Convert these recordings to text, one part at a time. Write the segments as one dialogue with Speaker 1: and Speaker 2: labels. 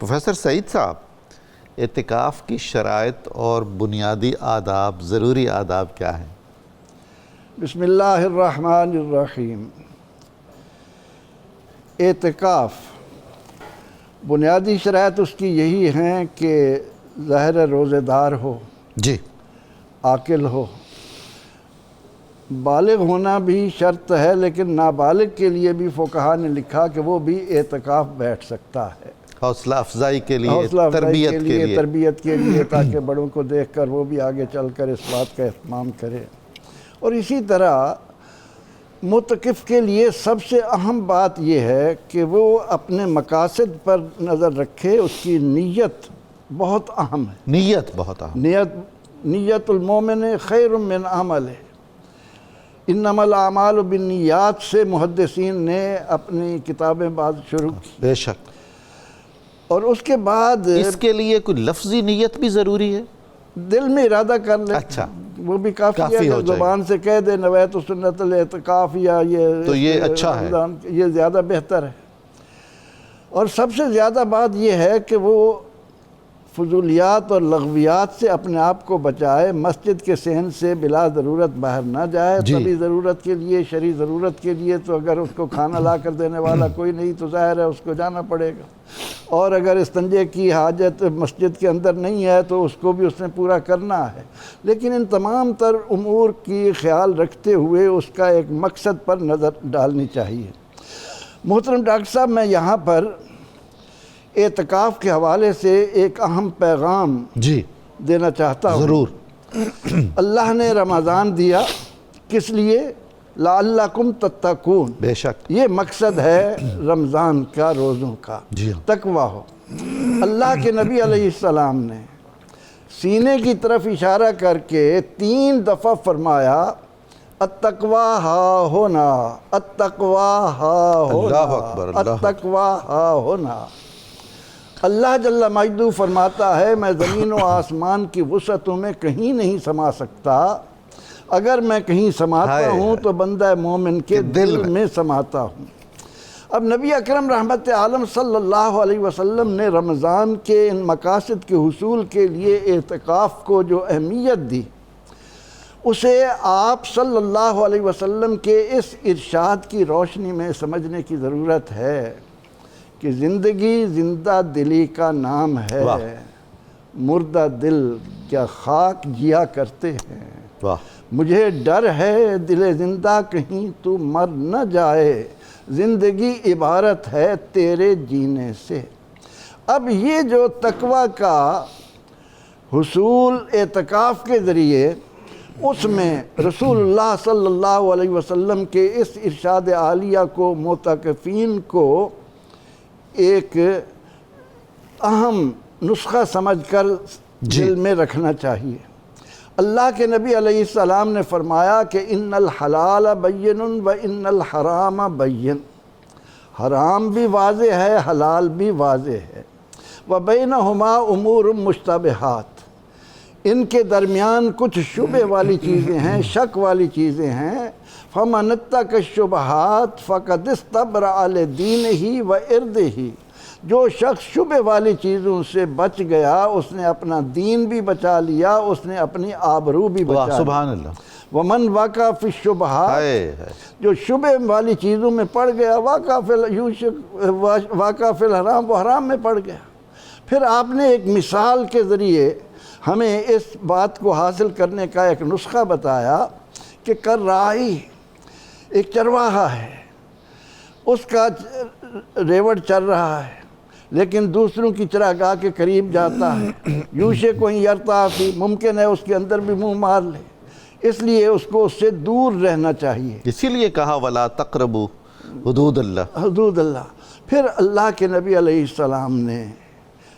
Speaker 1: Professor سعید صاحب، اعتکاف کی شرائط اور بنیادی آداب، ضروری آداب کیا ہیں؟
Speaker 2: بسم اللہ الرحمن الرحیم۔ اعتکاف بنیادی شرائط اس کی یہی ہیں کہ ظاہر روزے دار ہو،
Speaker 1: جی،
Speaker 2: عاقل ہو۔ بالغ ہونا بھی شرط ہے، لیکن نابالغ کے لیے بھی فقہا نے لکھا کہ وہ بھی اعتکاف بیٹھ سکتا ہے،
Speaker 1: حوصلہ افزائی کے لیے،
Speaker 2: حوصلہ افزائی
Speaker 1: تربیت
Speaker 2: کے لیے تاکہ بڑوں کو دیکھ کر وہ بھی آگے چل کر اس بات کا اہتمام کرے۔ اور اسی طرح معتکف کے لیے سب سے اہم بات یہ ہے کہ وہ اپنے مقاصد پر نظر رکھے، اس کی نیت بہت اہم ہے۔
Speaker 1: نیت بہت اہم۔
Speaker 2: نیت المومن خیر من عمل ہے، انما الاعمال بالنیات سے محدثین نے اپنی کتابیں بعد شروع کی۔
Speaker 1: بے شک۔
Speaker 2: اور اس کے بعد
Speaker 1: اس کے لیے کوئی لفظی نیت بھی ضروری ہے؟
Speaker 2: دل میں ارادہ کر لے،
Speaker 1: اچھا،
Speaker 2: وہ بھی کافی ہے۔
Speaker 1: ہو
Speaker 2: اگر
Speaker 1: جائے
Speaker 2: زبان سے کہہ دے نویت سنت الاعتکاف یا
Speaker 1: تو یہ اچھا ہے،
Speaker 2: یہ زیادہ بہتر ہے۔ اور سب سے زیادہ بات یہ ہے کہ وہ فضولیات اور لغویات سے اپنے آپ کو بچائے، مسجد کے صحن سے بلا ضرورت باہر نہ جائے۔ طبی ضرورت کے لیے، شرعی ضرورت کے لیے تو اگر اس کو کھانا لا کر دینے والا کوئی نہیں تو ظاہر ہے اس کو جانا پڑے گا، اور اگر استنجے کی حاجت مسجد کے اندر نہیں ہے تو اس کو بھی اس نے پورا کرنا ہے۔ لیکن ان تمام تر امور کی خیال رکھتے ہوئے اس کا ایک مقصد پر نظر ڈالنی چاہیے۔ محترم ڈاکٹر صاحب، میں یہاں پر اعتکاف کے حوالے سے ایک اہم پیغام دینا چاہتا ہوں۔
Speaker 1: ضرور۔
Speaker 2: اللہ نے رمضان دیا کس لیے؟ لعلکم تتقون۔
Speaker 1: بے شک،
Speaker 2: یہ مقصد ہے رمضان کا، روزوں کا، تقوی ہو۔ اللہ کے نبی علیہ السلام نے سینے کی طرف اشارہ کر کے 3 دفعہ فرمایا، التقوی ہا ہونا، التقوی ہا ہونا،
Speaker 1: اللہ اکبر،
Speaker 2: التقوی ہا ہونا۔ اللہ جل مجدہ فرماتا ہے، میں زمین و آسمان کی وسعتوں میں کہیں نہیں سما سکتا، اگر میں کہیں سماتا ہوں تو بندہ مومن کے دل میں سماتا ہوں۔ اب نبی اکرم رحمت عالم صلی اللہ علیہ وسلم نے رمضان کے ان مقاصد کے حصول کے لیے اعتکاف کو جو اہمیت دی، اسے آپ صلی اللہ علیہ وسلم کے اس ارشاد کی روشنی میں سمجھنے کی ضرورت ہے کہ زندگی زندہ دلی کا نام ہے، مردہ دل کیا خاک جیا کرتے ہیں، مجھے ڈر ہے دل زندہ کہیں تو مر نہ جائے، زندگی عبارت ہے تیرے جینے سے۔ اب یہ جو تقوی کا حصول اعتکاف کے ذریعے، اس میں رسول اللہ صلی اللہ علیہ وسلم کے اس ارشاد عالیہ کو معتکفین کو ایک اہم نسخہ سمجھ کر دل میں رکھنا چاہیے۔ اللہ کے نبی علیہ السلام نے فرمایا کہ ان الحلال بین و ان الحرام بین، حرام بھی واضح ہے، حلال بھی واضح ہے، وبینہما امور مشتبہات، ان کے درمیان کچھ شبہ والی چیزیں ہیں، شک والی چیزیں ہیں۔ فَمَنِ اتَّقَ الشُّبُہَاتِ فَقَدِ اسْتَبْرَأَ لِدِینِهِ وَعِرْضِهِ، جو شخص شبہ والی چیزوں سے بچ گیا، اس نے اپنا دین بھی بچا لیا، اس نے اپنی آبرو بھی بچا لیا۔
Speaker 1: سبحان اللہ۔
Speaker 2: وَمَنْ وَقَعَ فِي الشُّبُہَاتِ، جو شبہ والی چیزوں میں پڑ گیا، واقع فی الحرام، وہ حرام میں پڑ گیا۔ پھر آپ نے ایک مثال کے ذریعے ہمیں اس بات کو حاصل کرنے کا ایک نسخہ بتایا کہ راعی ایک چرواہا ہے، اس کا ریوڑ چر رہا ہے لیکن دوسروں کی چراگاہ کے قریب جاتا ہے، یوشک ان یرتع فی، ممکن ہے اس کے اندر بھی منہ مار لے، اس لیے اس کو اس سے دور رہنا چاہیے۔
Speaker 1: اسی لیے کہا وَلَا تَقْرَبُوا حدود اللہ،
Speaker 2: حدود اللہ۔ پھر اللہ کے نبی علیہ السلام نے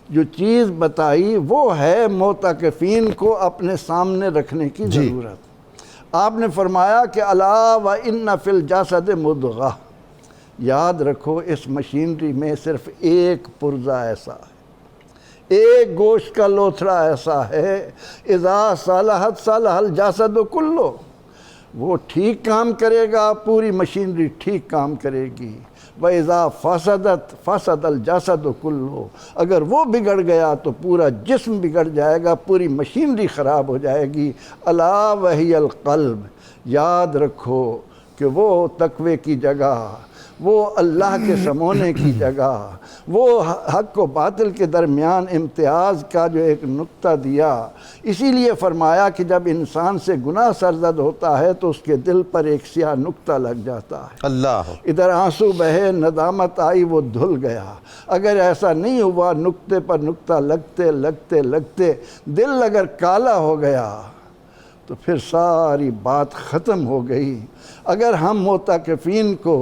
Speaker 2: جو چیز بتائی وہ ہے معتکفین کو اپنے سامنے رکھنے کی ضرورت۔ آپ نے فرمایا کہ الا وان فی الجسد مضغہ، یاد رکھو اس مشینری میں صرف ایک پرزہ ایسا ہے، ایک گوشت کا لوتھڑا ایسا ہے، اذا صلحت صلح الجسد کلہ، وہ ٹھیک کام کرے گا، پوری مشینری ٹھیک کام کرے گی۔ وَإِذَا فَسَدَتْ فَسَدَ الْجَسَدُ كُلُّهُ، اگر وہ بگڑ گیا تو پورا جسم بگڑ جائے گا، پوری مشینری خراب ہو جائے گی۔ أَلَا وَهِيَ الْقَلْبُ، یاد رکھو کہ وہ تقوی کی جگہ، وہ اللہ کے سمونے کی جگہ، وہ حق و باطل کے درمیان امتیاز کا جو ایک نقطہ دیا، اسی لیے فرمایا کہ جب انسان سے گناہ سرزد ہوتا ہے تو اس کے دل پر ایک سیاہ نقطہ لگ جاتا ہے۔
Speaker 1: اللہ،
Speaker 2: ادھر آنسو بہے، ندامت آئی، وہ دھل گیا۔ اگر ایسا نہیں ہوا، نقطے پر نقطہ لگتے لگتے لگتے دل اگر کالا ہو گیا تو پھر ساری بات ختم ہو گئی۔ اگر ہم معتکفین کو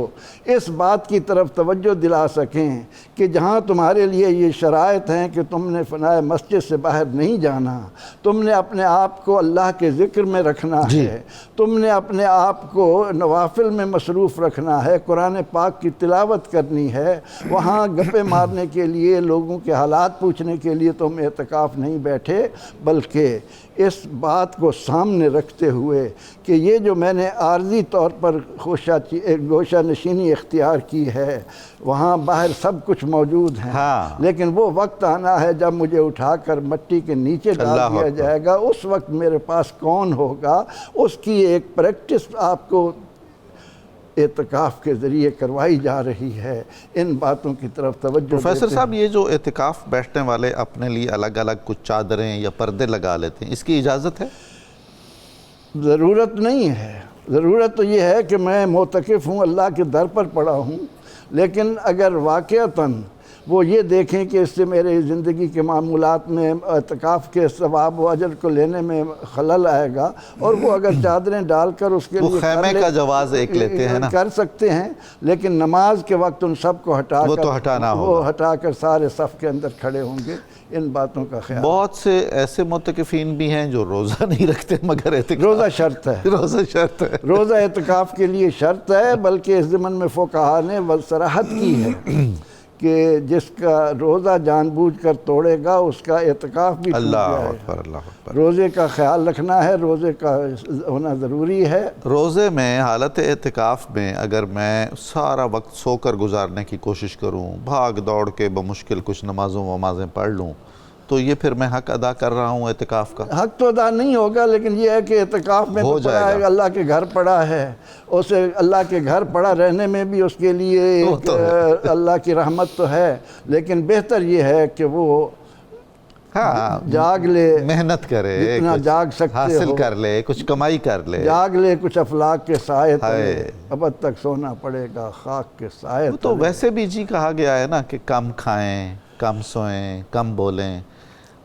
Speaker 2: اس بات کی طرف توجہ دلا سکیں کہ جہاں تمہارے لیے یہ شرائط ہیں کہ تم نے فنائے مسجد سے باہر نہیں جانا، تم نے اپنے آپ کو اللہ کے ذکر میں رکھنا ہے، تم نے اپنے آپ کو نوافل میں مصروف رکھنا ہے، قرآن پاک کی تلاوت کرنی ہے، وہاں گپے مارنے کے لیے، لوگوں کے حالات پوچھنے کے لیے تم اعتکاف نہیں بیٹھے، بلکہ اس بات کو سامنے رکھتے ہوئے کہ یہ جو میں نے عارضی طور پر گوشہ نشینی اختیار کی ہے، وہاں باہر سب کچھ موجود ہیں، لیکن وہ وقت آنا ہے جب مجھے اٹھا کر مٹی کے نیچے ڈال دیا جائے گا، اس وقت میرے پاس کون ہوگا؟ اس کی ایک پریکٹس آپ کو اعتکاف کے ذریعے کروائی جا رہی ہے۔ ان باتوں کی طرف توجہ
Speaker 1: پروفیسر صاحب، یہ جو اعتکاف بیٹھنے والے اپنے لیے الگ الگ کچھ چادریں یا پردے لگا لیتے ہیں، اس کی اجازت ہے؟
Speaker 2: ضرورت نہیں ہے۔ ضرورت تو یہ ہے کہ میں معتکف ہوں، اللہ کے در پر پڑا ہوں، لیکن اگر واقعتاً وہ یہ دیکھیں کہ اس سے میرے زندگی کے معمولات میں اعتکاف کے ثواب و اجر کو لینے میں خلل آئے گا، اور وہ اگر چادریں ڈال کر اس کے لیے
Speaker 1: خیمے کا جواز ایک لیتے ہیں نا،
Speaker 2: کر سکتے ہیں، لیکن نماز کے وقت ان سب کو ہٹا کر سارے صف کے اندر کھڑے ہوں گے۔ ان باتوں کا خیال۔
Speaker 1: بہت سے ایسے معتکفین بھی ہیں جو روزہ نہیں رکھتے مگر اعتکاف،
Speaker 2: روزہ شرط ہے،
Speaker 1: روزہ شرط ہے،
Speaker 2: روزہ اعتکاف کے لیے شرط ہے، بلکہ اس ضمن میں فقہا نے صراحت کی ہے کہ جس کا روزہ جان بوجھ کر توڑے گا اس کا اعتکاف بھی ٹوٹ جائے گا۔ روزے کا خیال رکھنا ہے، روزے کا ہونا ضروری ہے۔
Speaker 1: روزے میں حالت اعتکاف میں اگر میں سارا وقت سو کر گزارنے کی کوشش کروں، بھاگ دوڑ کے بمشکل کچھ نمازیں پڑھ لوں، تو یہ پھر میں حق ادا کر رہا ہوں اعتکاف کا؟
Speaker 2: حق تو ادا نہیں ہوگا، لیکن یہ ہے کہ اعتکاف میں تو پڑا ہے، اللہ کے گھر پڑا ہے، اسے اللہ کے گھر پڑا رہنے میں بھی اس کے لیے اللہ کی رحمت تو ہے، لیکن بہتر یہ ہے کہ وہ جاگ لے،
Speaker 1: محنت کرے،
Speaker 2: جتنا جاگ سکتے
Speaker 1: حاصل کر لے، کچھ کمائی کر لے،
Speaker 2: جاگ لے، کچھ افلاک کے سائے تلے، ابد تک سونا پڑے گا خاک کے سائے تلے۔
Speaker 1: تو ویسے بھی جی کہا گیا ہے نا کہ کم کھائیں، کم سوئیں، کم بولیں۔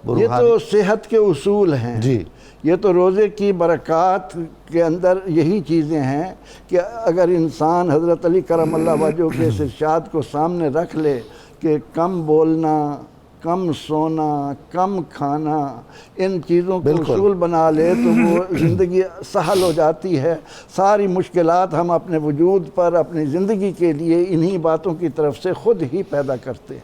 Speaker 2: یہ تو صحت کے اصول ہیں،
Speaker 1: جی،
Speaker 2: یہ تو روزے کی برکات کے اندر یہی چیزیں ہیں کہ اگر انسان حضرت علی کرم اللہ وجہہ کے اس ارشاد کو سامنے رکھ لے کہ کم بولنا، کم سونا، کم کھانا، ان چیزوں کو اصول بنا لے تو وہ زندگی سہل ہو جاتی ہے۔ ساری مشکلات ہم اپنے وجود پر، اپنی زندگی کے لیے انہی باتوں کی طرف سے خود ہی پیدا کرتے ہیں۔